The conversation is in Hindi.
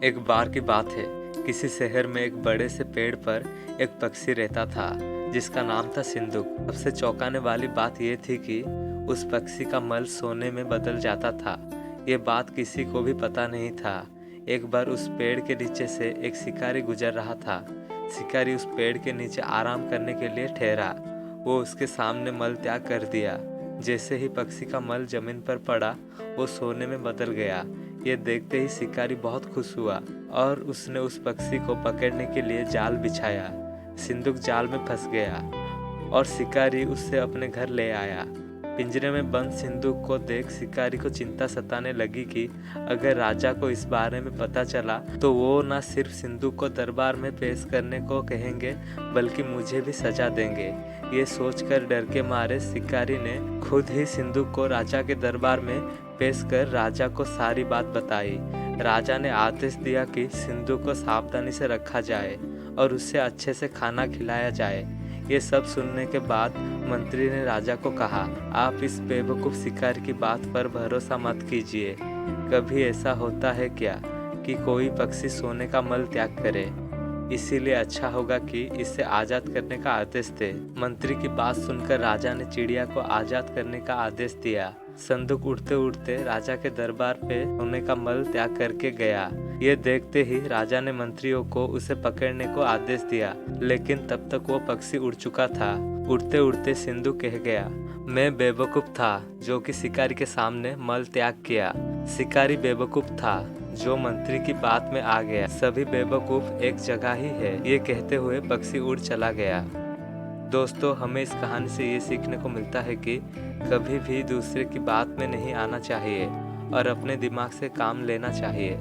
एक बार की बात है। किसी शहर में एक बड़े से पेड़ पर एक पक्षी रहता था जिसका नाम था सिंदूक। सबसे चौंकाने वाली बात यह थी कि उस पक्षी का मल सोने में बदल जाता था। ये बात किसी को भी पता नहीं था। एक बार उस पेड़ के नीचे से एक शिकारी गुजर रहा था। शिकारी उस पेड़ के नीचे आराम करने के लिए ठहरा। वो उसके सामने मल त्याग कर दिया। जैसे ही पक्षी का मल जमीन पर पड़ा, वो सोने में बदल गया। ये देखते ही शिकारी बहुत खुश हुआ और उसने उस पक्षी को पकड़ने के लिए जाल बिछाया। सिंदूक जाल में फंस गया और शिकारी उससे अपने घर ले आया। पिंजरे में बंद सिंदूक को देख शिकारी को चिंता सताने लगी कि अगर राजा को इस बारे में पता चला तो वो न सिर्फ सिंदूक को दरबार में पेश करने को कहेंगे बल्कि मुझे भी सजा देंगे। ये सोचकर डर के मारे शिकारी ने खुद ही सिंदूक को राजा के दरबार में पेश कर राजा को सारी बात बताई। राजा ने आदेश दिया कि सिंदूक को सावधानी से रखा जाए और उसे अच्छे से खाना खिलाया जाए। ये सब सुनने के बाद मंत्री ने राजा को कहा, आप इस बेवकूफ़ शिकारी की बात पर भरोसा मत कीजिए। कभी ऐसा होता है क्या कि कोई पक्षी सोने का मल त्याग करे? इसीलिए अच्छा होगा कि इसे आज़ाद करने का आदेश दे। मंत्री की बात सुनकर राजा ने चिड़िया को आज़ाद करने का आदेश दिया। संदूक उड़ते उड़ते राजा के दरबार पे सोने का मल त्याग करके गया। ये देखते ही राजा ने मंत्रियों को उसे पकड़ने को आदेश दिया, लेकिन तब तक वो पक्षी उड़ चुका था। उड़ते उड़ते सिंदूक कह गया, मैं बेवकूफ़ था जो कि शिकारी के सामने मल त्याग किया। शिकारी बेवकूफ़ था जो मंत्री की बात में आ गया। सभी बेवकूफ़ एक जगह ही है। ये कहते हुए पक्षी उड़ चला गया। दोस्तों, हमें इस कहानी से ये सीखने को मिलता है कि कभी भी दूसरे की बात में नहीं आना चाहिए और अपने दिमाग से काम लेना चाहिए।